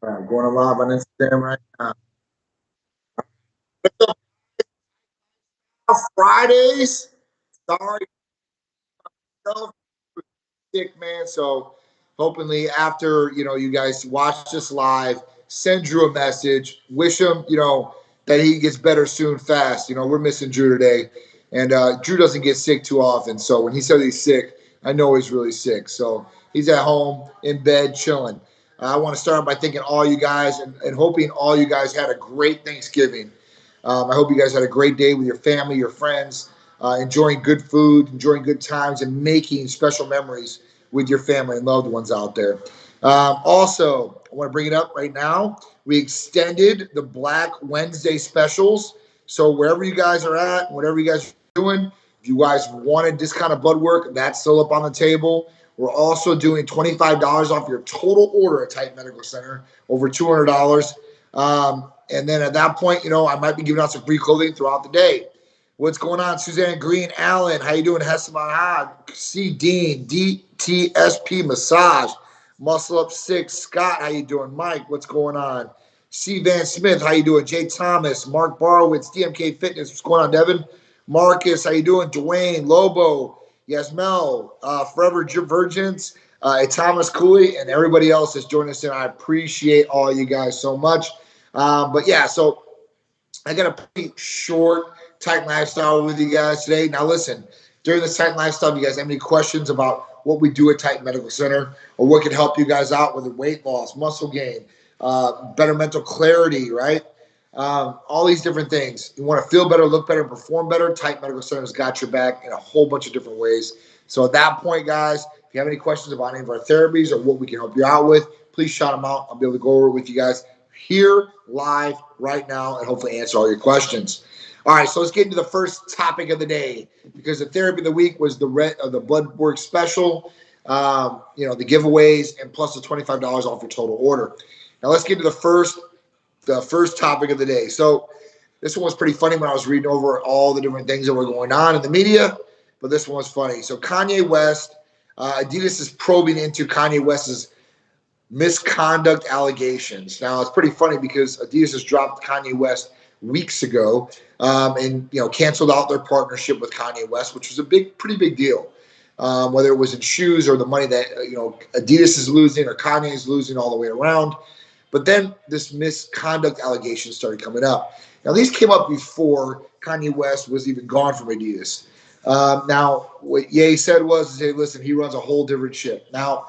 Going live on Instagram right now. Fridays. Sorry, myself, sick man. So hopefully after you guys watch this live, send Drew a message. Wish him that he gets better soon, fast. We're missing Drew today, and Drew doesn't get sick too often. So when he says he's sick, I know he's really sick. So he's at home in bed chilling. I want to start by thanking all you guys and hoping all you guys had a great Thanksgiving. I hope you guys had a great day with your family, your friends, enjoying good food, enjoying good times, and making special memories with your family and loved ones out there. Also, I want to bring it up right now. We extended the Black Wednesday specials. So wherever you guys are at, whatever you guys are doing, if you guys wanted this kind of blood work, that's still up on the table. We're also doing $25 off your total order at Titan Medical Center, over $200. And then at that point, I might be giving out some free clothing throughout the day. What's going on, Suzanne Green, Allen? How you doing, Hessamon Hod, C Dean, DTSP Massage, Muscle Up Six, Scott, how you doing? Mike, what's going on? C Van Smith, how you doing? Jay Thomas, Mark Barwitz, DMK Fitness, what's going on, Devin? Marcus, how you doing? Dwayne, Lobo, Yasmel, Forever Virgins, Thomas Cooley, and everybody else that's joining us in. I appreciate all you guys so much. But yeah, so I got a pretty short, tight lifestyle with you guys today. Now, listen, during this tight lifestyle, if you guys have any questions about what we do at Titan Medical Center or what can help you guys out with weight loss, muscle gain, better mental clarity, right? All these different things. You want to feel better, look better, perform better. Titan Medical Center's got your back in a whole bunch of different ways. So at that point, guys, if you have any questions about any of our therapies or what we can help you out with, please shout them out. I'll be able to go over it with you guys here live right now and hopefully answer all your questions. All right, so let's get into the first topic of the day because the therapy of the week was the blood work special, the giveaways, and plus the $25 off your total order. Now let's get to the first topic of the day. So this one was pretty funny when I was reading over all the different things that were going on in the media, but this one was funny. So Kanye West, Adidas is probing into Kanye West's misconduct allegations. Now it's pretty funny because Adidas has dropped Kanye West weeks ago, and canceled out their partnership with Kanye West, which was a pretty big deal. Whether it was in shoes or the money that Adidas is losing or Kanye is losing all the way around. But then this misconduct allegation started coming up. Now these came up before Kanye West was even gone from Adidas. Now what Ye said was, hey, listen, he runs a whole different ship. Now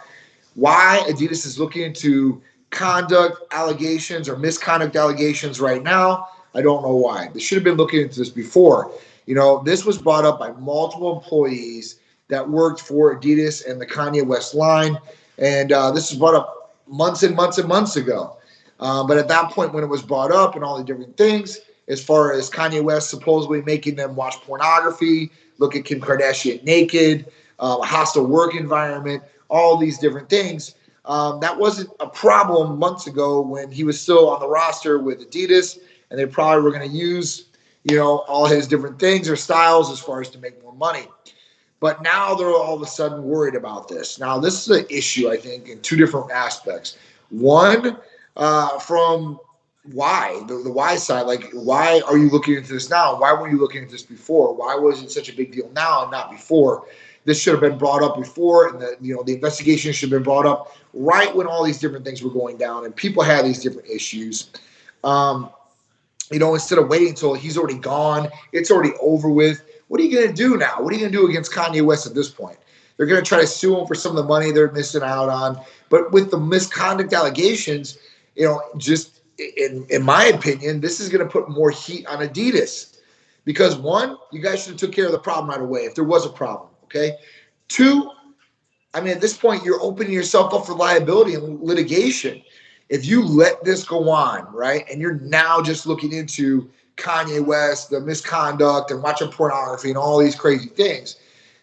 why Adidas is looking into conduct allegations or misconduct allegations right now, I don't know why. They should have been looking into this before. This was brought up by multiple employees that worked for Adidas and the Kanye West line, and this was brought up months and months and months ago. But at that point, when it was brought up and all the different things, as far as Kanye West supposedly making them watch pornography, look at Kim Kardashian naked, a hostile work environment, all these different things. That wasn't a problem months ago when he was still on the roster with Adidas, and they probably were going to use, all his different things or styles as far as to make more money. But now they're all of a sudden worried about this. Now, this is an issue, I think, in two different aspects. One, from why, the why side, like why are you looking into this now? Why were you looking at this before? Why was it such a big deal now and not before? This should have been brought up before, and the investigation should have been brought up right when all these different things were going down and people had these different issues. Instead of waiting until he's already gone, it's already over with. What are you going to do now? What are you going to do against Kanye West at this point? They're going to try to sue him for some of the money they're missing out on. But with the misconduct allegations, just in my opinion, this is going to put more heat on Adidas. Because one, you guys should have took care of the problem right away if there was a problem, okay? Two, at this point, you're opening yourself up for liability and litigation. If you let this go on, right, and you're now just looking into Kanye West, the misconduct, and watching pornography and all these crazy things,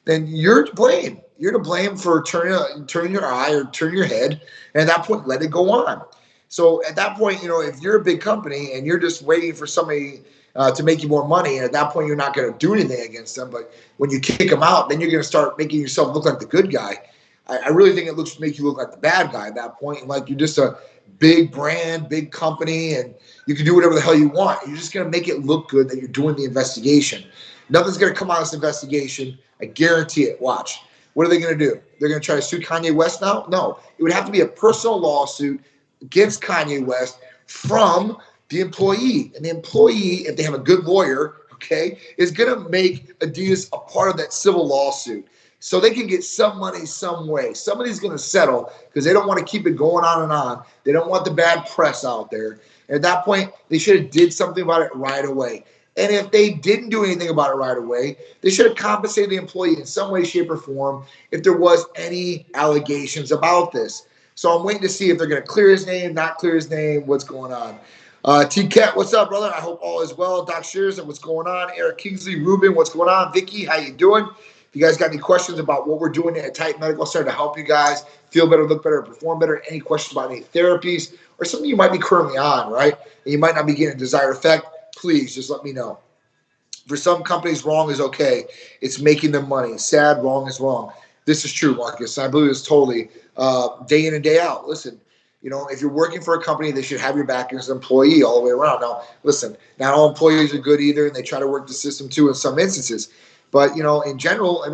then you're to blame. You're to blame for turning your eye or turning your head, and at that point, let it go on. So at that point, if you're a big company and you're just waiting for somebody to make you more money, and at that point, you're not going to do anything against them, but when you kick them out, then you're going to start making yourself look like the good guy. I really think it makes you look like the bad guy at that point, and like you're just a big brand, big company, and you can do whatever the hell you want. You're just going to make it look good that you're doing the investigation. Nothing's going to come out of this investigation. I guarantee it. Watch. What are they going to do? They're going to try to sue Kanye West now? No. It would have to be a personal lawsuit against Kanye West from the employee. And the employee, if they have a good lawyer, okay, is going to make Adidas a part of that civil lawsuit. So they can get some money some way. Somebody's going to settle because they don't want to keep it going on and on. They don't want the bad press out there. And at that point, they should have did something about it right away. And if they didn't do anything about it right away, they should have compensated the employee in some way, shape, or form if there was any allegations about this. So I'm waiting to see if they're going to clear his name, not clear his name, what's going on. T-Cat, what's up, brother? I hope all is well. Doc Shears, what's going on? Eric Kingsley, Ruben, what's going on? Vicky, how you doing? If you guys got any questions about what we're doing at Titan Medical Center to help you guys feel better, look better, perform better, any questions about any therapies or something you might be currently on, right? And you might not be getting a desired effect, please just let me know. For some companies, wrong is okay. It's making them money. Sad, wrong is wrong. This is true, Marcus. I believe it's totally day in and day out. Listen, if you're working for a company, they should have your back as an employee all the way around. Now, listen, not all employees are good either, and they try to work the system too in some instances. But, in general,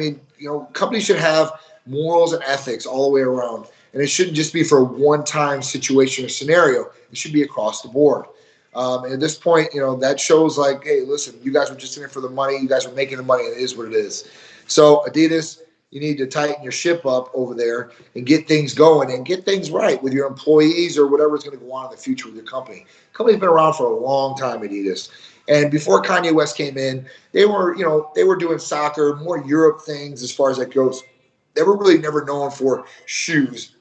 companies should have morals and ethics all the way around. And it shouldn't just be for a one-time situation or scenario. It should be across the board. And at this point, that shows like, hey, listen, you guys were just in it for the money. You guys are making the money. And it is what it is. So Adidas, you need to tighten your ship up over there and get things going and get things right with your employees or whatever's going to go on in the future with your company. The company's been around for a long time, Adidas. And before Kanye West came in, they were doing soccer, more Europe things as far as that goes. They were really never known for shoes.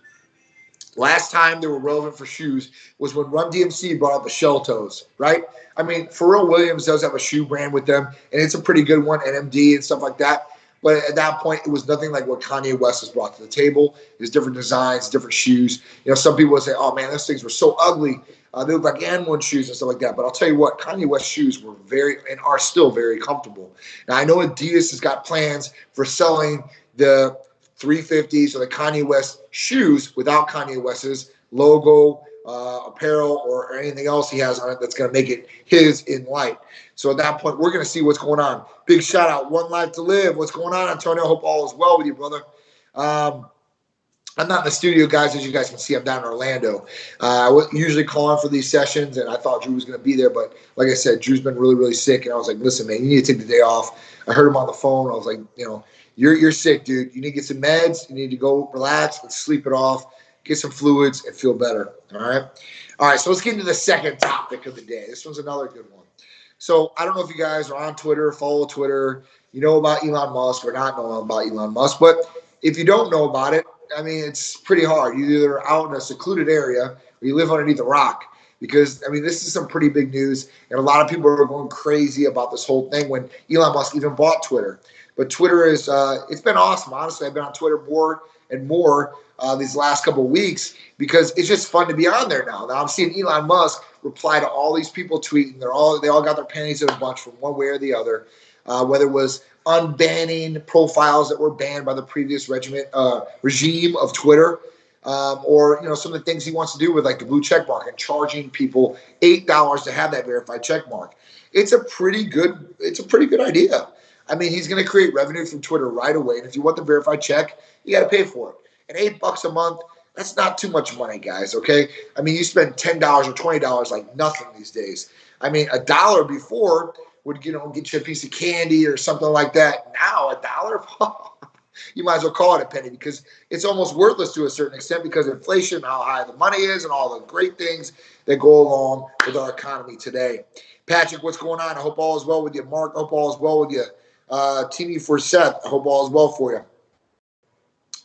Last time they were relevant for shoes was when Run DMC brought out the Shell Toes, right? I mean, Pharrell Williams does have a shoe brand with them, and it's a pretty good one, NMD and stuff like that. But at that point, it was nothing like what Kanye West has brought to the table. There's different designs, different shoes. Some people would say, oh, man, those things were so ugly. They look like N1 shoes and stuff like that. But I'll tell you what, Kanye West shoes were very and are still very comfortable. Now, I know Adidas has got plans for selling the 350s or the Kanye West shoes without Kanye West's logo, apparel, or anything else he has on it that's going to make it his in light. So at that point, we're going to see what's going on. Big shout out, One Life to Live. What's going on, Antonio? Hope all is well with you, brother. I'm not in the studio, guys. As you guys can see, I'm down in Orlando. I was usually calling for these sessions, and I thought Drew was going to be there. But like I said, Drew's been really, really sick. And I was like, listen, man, you need to take the day off. I heard him on the phone. I was like, you're sick, dude. You need to get some meds. You need to go relax and sleep it off, get some fluids, and feel better. All right? All right, so let's get into the second topic of the day. This one's another good one. So I don't know if you guys are on Twitter, follow Twitter, you know about Elon Musk or not know about Elon Musk. But if you don't know about it, I mean, it's pretty hard. You're either out in a secluded area or you live underneath a rock. Because, I mean, this is some pretty big news. And a lot of people are going crazy about this whole thing when Elon Musk even bought Twitter. But Twitter is, it's been awesome. Honestly, I've been on Twitter more and more these last couple of weeks because it's just fun to be on there now. Now I'm seeing Elon Musk reply to all these people tweeting. They all got their pennies in a bunch from one way or the other, whether it was unbanning profiles that were banned by the previous regime of Twitter, or some of the things he wants to do with like the blue check mark and charging people $8 to have that verified check mark. It's a pretty good idea. I mean, he's going to create revenue from Twitter right away. And if you want the verified check, you got to pay for it. And $8 a month, that's not too much money, guys, okay? I mean, you spend $10 or $20 like nothing these days. I mean, $1 before would, get you a piece of candy or something like that. Now, $1, you might as well call it a penny because it's almost worthless to a certain extent because of inflation, how high the money is, and all the great things that go along with our economy today. Patrick, what's going on? I hope all is well with you. Mark, I hope all is well with you. Teamy for Seth, I hope all is well for you.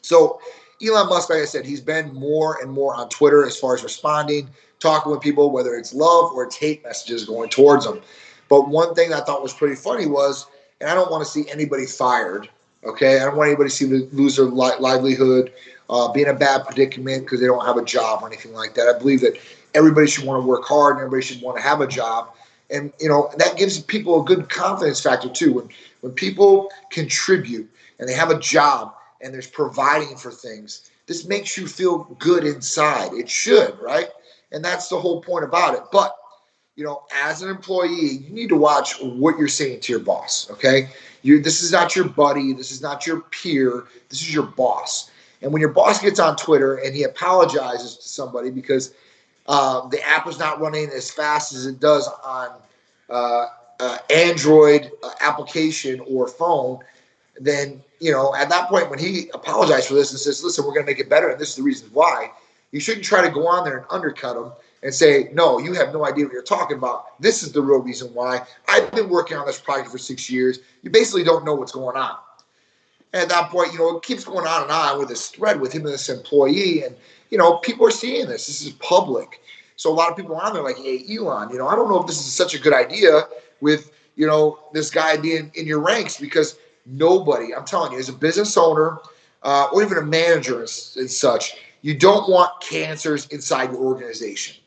So Elon Musk, like I said, he's been more and more on Twitter as far as responding, talking with people, whether it's love or it's hate messages going towards him. But one thing I thought was pretty funny was, and I don't want to see anybody fired, okay? I don't want anybody to lose their livelihood, be in a bad predicament because they don't have a job or anything like that. I believe that everybody should want to work hard and everybody should want to have a job. And, that gives people a good confidence factor too. When people contribute and they have a job and there's providing for things, this makes you feel good inside. It should, right? And that's the whole point about it. But, as an employee, you need to watch what you're saying to your boss, okay? This is not your buddy. This is not your peer. This is your boss. And when your boss gets on Twitter and he apologizes to somebody because the app is not running as fast as it does on Android application or phone, then, at that point when he apologized for this and says, listen, we're going to make it better and this is the reason why, you shouldn't try to go on there and undercut him and say, no, you have no idea what you're talking about. This is the real reason why. I've been working on this project for 6 years. You basically don't know what's going on. And at that point, it keeps going on and on with this thread with him and this employee. And, people are seeing this. This is public. So a lot of people are on there like, hey, Elon, I don't know if this is such a good idea with, this guy being in your ranks, because nobody, I'm telling you, as a business owner or even a manager and such, you don't want cancers inside your organization.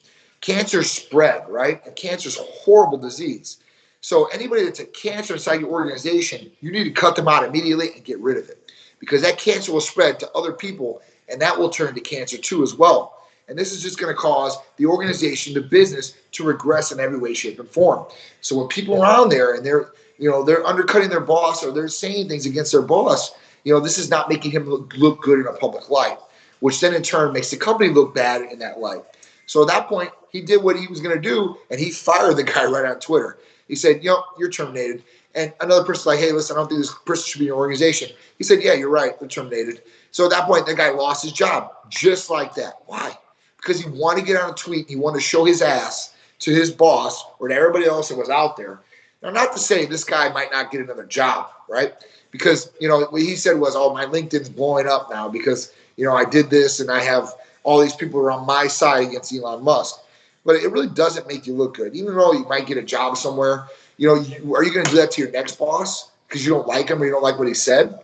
Cancers spread, right? And cancer is a horrible disease. So anybody that's a cancer inside your organization, you need to cut them out immediately and get rid of it, because that cancer will spread to other people and that will turn to cancer too as well. And this is just going to cause the organization, the business, to regress in every way, shape, and form. So when people are on there and they're undercutting their boss or they're saying things against their boss, this is not making him look good in a public light, which then in turn makes the company look bad in that light. So at that point, he did what he was going to do, and he fired the guy right on Twitter. He said, you're terminated. And another person's like, hey, listen, I don't think this person should be in your organization. He said, yeah, you're right. They're terminated. So at that point, the guy lost his job just like that. Why? Because he wanted to get on a tweet. He wanted to show his ass to his boss or to everybody else that was out there. Now, not to say this guy might not get another job, right? Because, what he said was, oh, my LinkedIn's blowing up now because, I did this and I have all these people are on my side against Elon Musk. But it really doesn't make you look good. Even though you might get a job somewhere, are you going to do that to your next boss because you don't like him or you don't like what he said?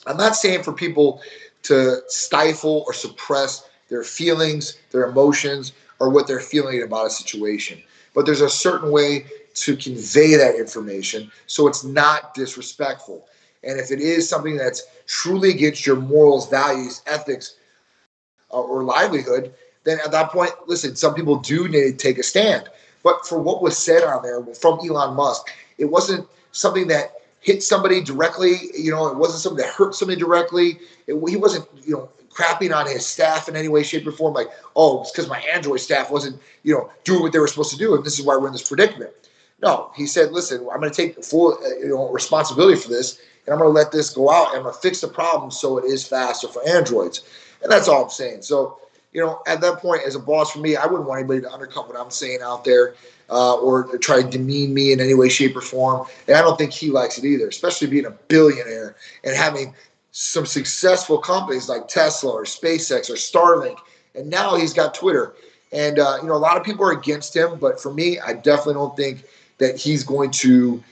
I'm not saying for people to stifle or suppress their feelings, their emotions, or what they're feeling about a situation. But there's a certain way to convey that information so it's not disrespectful. And if it is something that's truly against your morals, values, ethics, or livelihood, then at that point, listen, some people do need to take a stand. But for what was said on there from Elon Musk, it wasn't something that hit somebody directly. It wasn't something that hurt somebody directly. He wasn't, crapping on his staff in any way, shape, or form. Like, oh, it's because my Android staff wasn't, doing what they were supposed to do, and this is why we're in this predicament. No, he said, listen, I'm going to take full, responsibility for this, and I'm going to let this go out, and I'm going to fix the problem so it is faster for Androids. And that's all I'm saying. So, at that point, as a boss for me, I wouldn't want anybody to undercut what I'm saying out there or try to demean me in any way, shape, or form. And I don't think he likes it either, especially being a billionaire and having some successful companies like Tesla or SpaceX or Starlink. And now he's got Twitter. And, a lot of people are against him. But for me, I definitely don't think that he's going to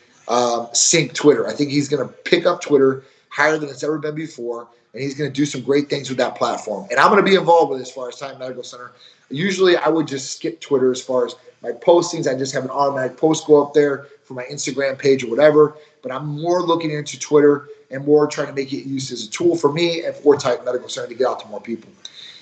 sink Twitter. I think he's going to pick up Twitter higher than it's ever been before. And he's going to do some great things with that platform. And I'm going to be involved with it as far as Titan Medical Center. Usually I would just skip Twitter as far as my postings. I just have an automatic post go up there for my Instagram page or whatever. But I'm more looking into Twitter and more trying to make it used as a tool for me and for Titan Medical Center to get out to more people.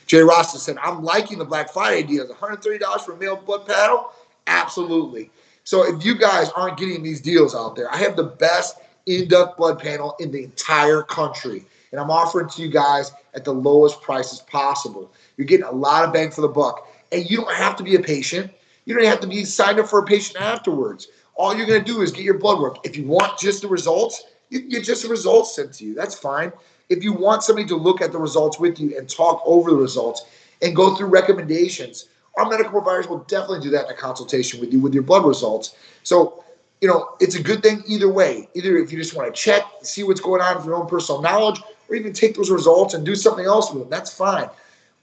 Jay Rasta said, I'm liking the Black Friday deals. $130 for a male blood panel? Absolutely. So if you guys aren't getting these deals out there, I have the best in-depth blood panel in the entire country. And I'm offering to you guys at the lowest prices possible. You're getting a lot of bang for the buck. And you don't have to be a patient. You don't have to be signed up for a patient afterwards. All you're going to do is get your blood work. If you want just the results, you can get just the results sent to you. That's fine. If you want somebody to look at the results with you and talk over the results and go through recommendations, our medical providers will definitely do that in a consultation with you with your blood results. So, it's a good thing either way. Either if you just want to check, see what's going on with your own personal knowledge, or even take those results and do something else with them, that's fine.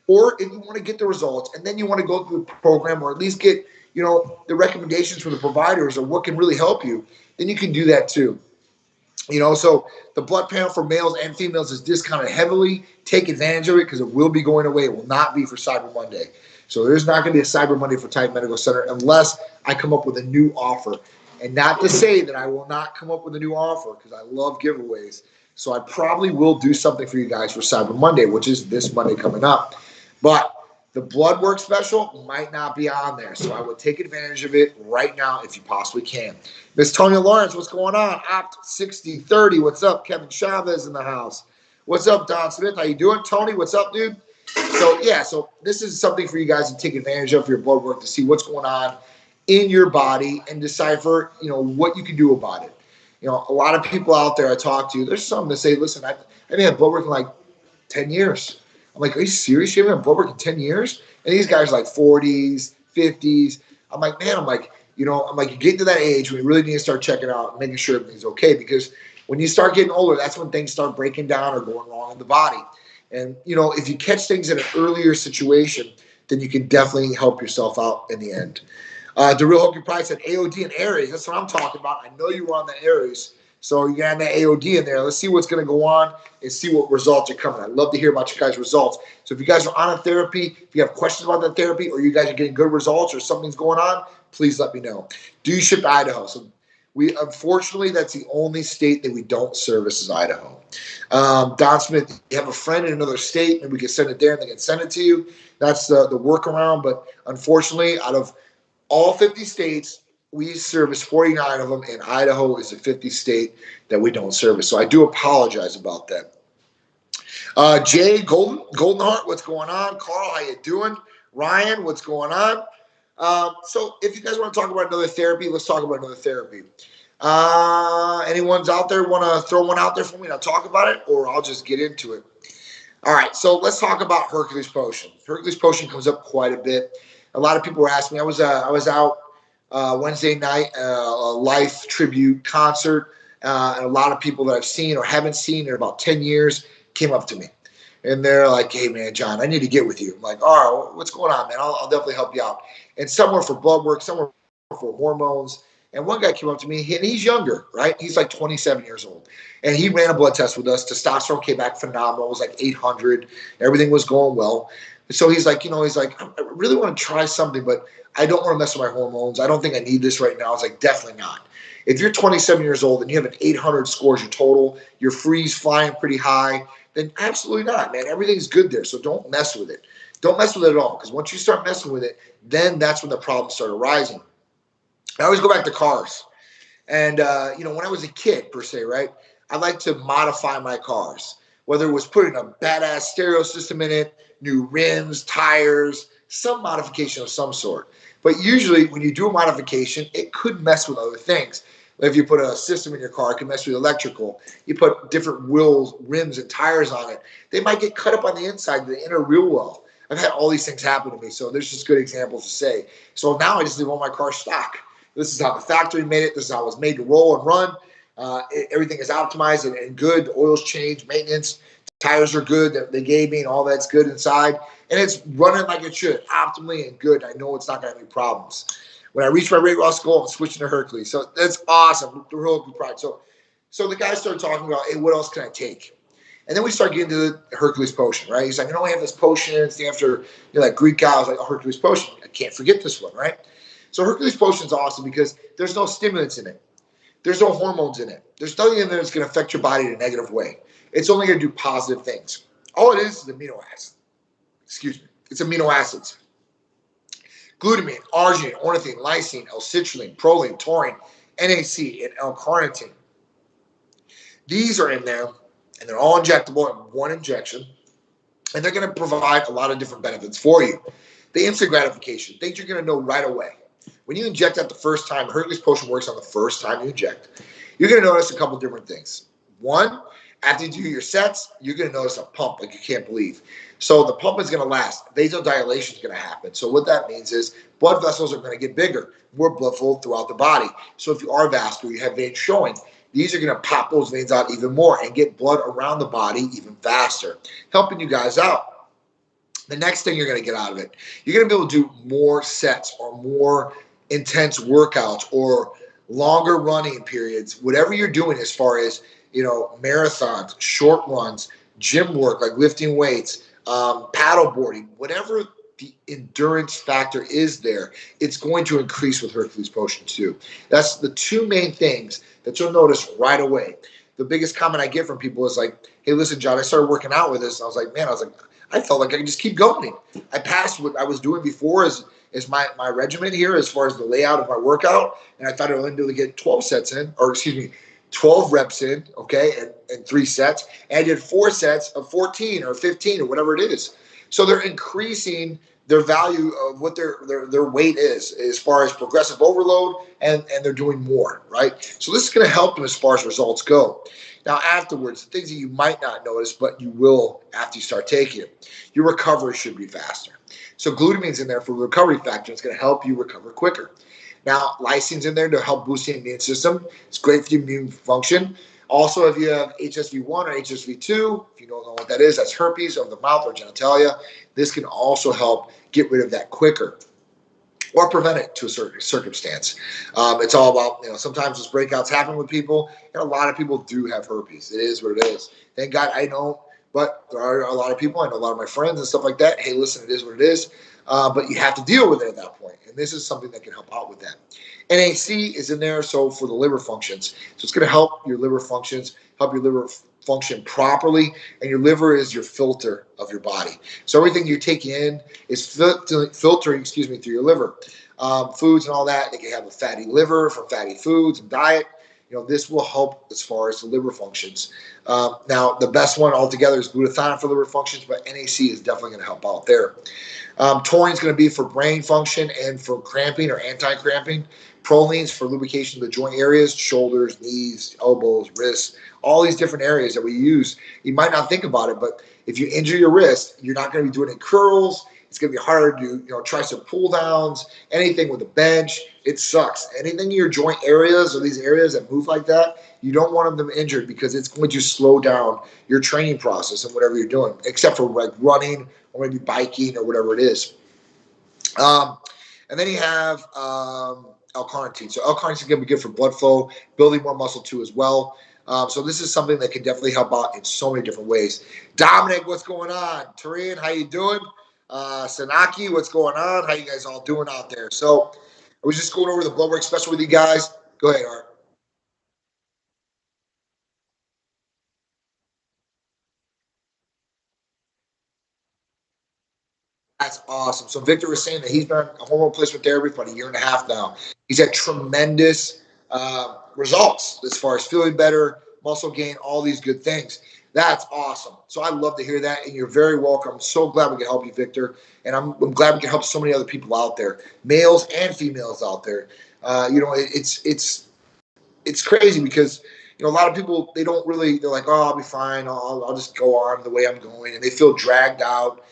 Or if you want to get the results and then you want to go through the program or at least get, the recommendations from the providers or what can really help you, then you can do that too. So the blood panel for males and females is discounted heavily. Take advantage of it because it will be going away. It will not be for Cyber Monday. So there's not going to be a Cyber Monday for Titan Medical Center unless I come up with a new offer. And not to say that I will not come up with a new offer because I love giveaways. So I probably will do something for you guys for Cyber Monday, which is this Monday coming up. But The blood work special might not be on there, so I would take advantage of it right now if you possibly can. Miss Tonya Lawrence, what's going on? Opt 6030, what's up? Kevin Chavez in the house. What's up, Don Smith? How you doing? Tony, what's up, dude? So yeah, so this is something for you guys to take advantage of for your blood work to see what's going on in your body and decipher, what you can do about it. A lot of people out there I talk to, there's some that say, listen, I haven't had blood work in like 10 years. I'm like, are you serious? You haven't had blood work in 10 years? And these guys are like 40s, 50s. I'm like, man, you get to that age when you really need to start checking out and making sure everything's okay, because when you start getting older, that's when things start breaking down or going wrong in the body. And, if you catch things in an earlier situation, then you can definitely help yourself out in the end. The Real Hokie Pride said AOD and Aries. That's what I'm talking about. I know you were on the Aries. So you got that AOD in there. Let's see what's going to go on and see what results are coming. I'd love to hear about you guys' results. So if you guys are on a therapy, if you have questions about that therapy, or you guys are getting good results or something's going on, please let me know. Do you ship to Idaho? So unfortunately, that's the only state that we don't service is Idaho. Don Smith, you have a friend in another state, and we can send it there and they can send it to you. That's the workaround. But unfortunately, out of all 50 states, we service 49 of them, and Idaho is the 50th state that we don't service. So I do apologize about that. Jay Goldenheart, what's going on? Carl, how you doing? Ryan, what's going on? So if you guys want to talk about another therapy, let's talk about another therapy. Anyone's out there want to throw one out there for me and I'll talk about it, or I'll just get into it? All right, so let's talk about Hercules Potion. Hercules Potion comes up quite a bit. A lot of people were asking me. I was out Wednesday night, a life tribute concert, and a lot of people that I've seen or haven't seen in about 10 years came up to me. And they're like, hey, man, John, I need to get with you. I'm like, all right, what's going on, man? I'll definitely help you out. And some were for blood work, some were for hormones. And one guy came up to me, and he's younger, right? He's like 27 years old. And he ran a blood test with us. Testosterone came back phenomenal. It was like 800. Everything was going well. So he's like, I really want to try something, but I don't want to mess with my hormones. I don't think I need this right now. I was like, definitely not. If you're 27 years old and you have an 800 scores your total, your freeze flying pretty high, then absolutely not, man. Everything's good there. So don't mess with it. Don't mess with it at all. Because once you start messing with it, then that's when the problems start arising. I always go back to cars. And, when I was a kid, per se, right, I like to modify my cars, whether it was putting a badass stereo system in it, new rims, tires, some modification of some sort. But usually when you do a modification, it could mess with other things. If you put a system in your car, it can mess with electrical. You put different wheels, rims, and tires on it. They might get cut up on the inside, the inner wheel well. I've had all these things happen to me, so there's just good examples to say. So now I just leave all my cars stock. This is how the factory made it. This is how it was made to roll and run. Everything is optimized and good. The oil's changed, maintenance, tires are good that they gave me, and all that's good inside. And it's running like it should, optimally and good. I know it's not going to have any problems. When I reach my weight loss goal, I'm switching to Hercules. So that's awesome. The real pride. So the guys started talking about, hey, what else can I take? And then we start getting to the Hercules Potion, right? He's like, I have this potion. It's after, like Greek guy. I was like, Hercules Potion. I can't forget this one, right? So Hercules Potion is awesome because there's no stimulants in it. There's no hormones in it. There's nothing in there that's going to affect your body in a negative way. It's only going to do positive things. All it is amino acids. Excuse me. It's amino acids. Glutamine, arginine, ornithine, lysine, L-citrulline, proline, taurine, NAC, and L-carnitine. These are in there, and they're all injectable in one injection, and they're going to provide a lot of different benefits for you. The instant gratification, things you're going to know right away. When you inject that the first time, Hercules Potion works on the first time you inject, you're going to notice a couple different things. One, after you do your sets, you're going to notice a pump like you can't believe. So the pump is going to last. Vasodilation is going to happen. So what that means is blood vessels are going to get bigger, more blood flow throughout the body. So if you are vascular, you have veins showing, these are going to pop those veins out even more and get blood around the body even faster, helping you guys out. The next thing you're going to get out of it, you're going to be able to do more sets or more intense workouts or longer running periods, whatever you're doing as far as, marathons, short runs, gym work, like lifting weights, paddle boarding, whatever the endurance factor is there, it's going to increase with Hercules Potion too. That's the two main things that you'll notice right away. the biggest comment I get from people is like, hey, listen, John, I started working out with this. I was like, I felt like I could just keep going. I passed what I was doing before as my regimen here as far as the layout of my workout. And I thought I would only be able to get 12 sets in, or excuse me, 12 reps in, okay, and 3 sets. And I did 4 sets of 14 or 15 or whatever it is. So they're increasing their value of what their weight is as far as progressive overload, and they're doing more, right? So this is going to help them as far as results go. Now, afterwards, the things that you might not notice, but you will after you start taking it, your recovery should be faster. So glutamine's in there for recovery factor. It's going to help you recover quicker. Now, lysine in there to help boost the immune system. It's great for your immune function. Also, if you have HSV1 or HSV2, if you don't know what that is, that's herpes of the mouth or genitalia. This can also help get rid of that quicker or prevent it to a certain circumstance. It's all about, sometimes those breakouts happen with people, and a lot of people do have herpes. It is what it is. Thank God I don't, but there are a lot of people, I know a lot of my friends and stuff like that. Hey, listen, it is what it is. But you have to deal with it at that point. And this is something that can help out with that. NAC is in there, so for the liver functions. So it's going to help your liver functions, help your liver function properly, and your liver is your filter of your body. So everything you're taking in is filtering, through your liver. Foods and all that, they can have a fatty liver from fatty foods and diet. This will help as far as the liver functions. Now, the best one altogether is glutathione for liver functions, but NAC is definitely going to help out there. Taurine is going to be for brain function and for cramping or anti-cramping. Proline's for lubrication of the joint areas, shoulders, knees, elbows, wrists, all these different areas that we use. You might not think about it, but if you injure your wrist, you're not going to be doing it curls. It's going to be hard to do, tricep pull downs, anything with a bench. It sucks. Anything in your joint areas or these areas that move like that, you don't want them injured because it's going to slow down your training process and whatever you're doing, except for like running or maybe biking or whatever it is. And then you have L-carnitine. So L-carnitine is going to be good for blood flow, building more muscle too as well. So this is something that can definitely help out in so many different ways. Dominic, what's going on? Tarian, how you doing? Sanaki, what's going on? How you guys all doing out there? So I was just going over the blood work special with you guys. Go ahead, Art. That's awesome. So Victor was saying that he's been on hormone replacement therapy for about a year and a half now. He's had tremendous results as far as feeling better, muscle gain, all these good things. That's awesome. So I love to hear that, and you're very welcome. I'm so glad we can help you, Victor, and I'm glad we can help so many other people out there, males and females out there. It's crazy because a lot of people, they're like, oh, I'll be fine, I'll just go on the way I'm going, and they feel dragged out.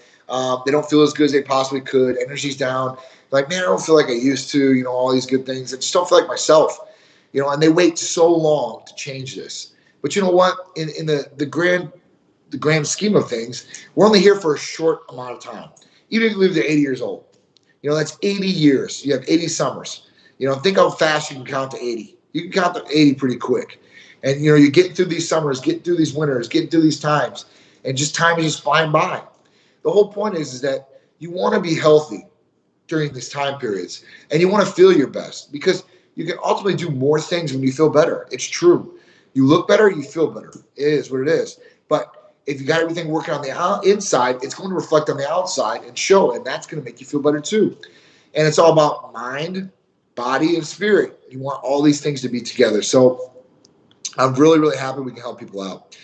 They don't feel as good as they possibly could. Energy's down. Like, man, I don't feel like I used to. All these good things. I just don't feel like myself. And they wait so long to change this. But you know what? In the grand scheme of things, we're only here for a short amount of time. Even if you live to 80 years old, that's 80 years. You have 80 summers. Think how fast you can count to 80. You can count to 80 pretty quick. And you get through these summers, get through these winters, get through these times, and just time is just flying by. The whole point is that you want to be healthy during these time periods, and you want to feel your best because you can ultimately do more things when you feel better. It's true. You look better, you feel better. It is what it is. But if you got everything working on the inside, it's going to reflect on the outside and show, and that's going to make you feel better too. And it's all about mind, body, and spirit. You want all these things to be together. So I'm really, really happy we can help people out.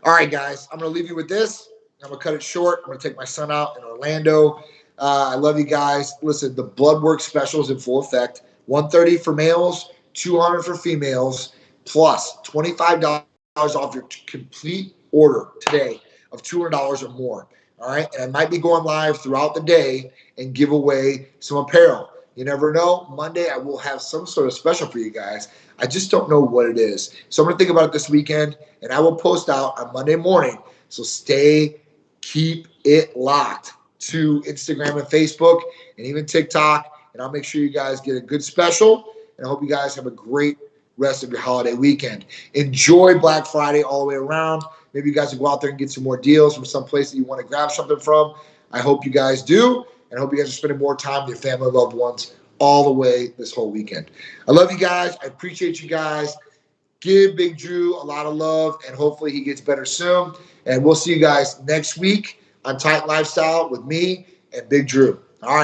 All right, guys, I'm going to leave you with this. I'm going to cut it short. I'm going to take my son out in Orlando. I love you guys. Listen, the blood work special is in full effect. $130 for males, $200 for females, plus $25 off your complete order today of $200 or more. All right, and I might be going live throughout the day and give away some apparel. You never know. Monday, I will have some sort of special for you guys. I just don't know what it is. So I'm going to think about it this weekend, and I will post out on Monday morning. So keep it locked to Instagram and Facebook and even TikTok, and I'll make sure you guys get a good special, and I hope you guys have a great rest of your holiday weekend. Enjoy Black Friday all the way around. Maybe you guys will go out there and get some more deals from some place that you want to grab something from. I hope you guys do, and I hope you guys are spending more time with your family and loved ones all the way this whole weekend. I love you guys. I appreciate you guys. Give Big Drew a lot of love, and hopefully he gets better soon. And we'll see you guys next week on Titan Lifestyle with me and Big Drew. All right.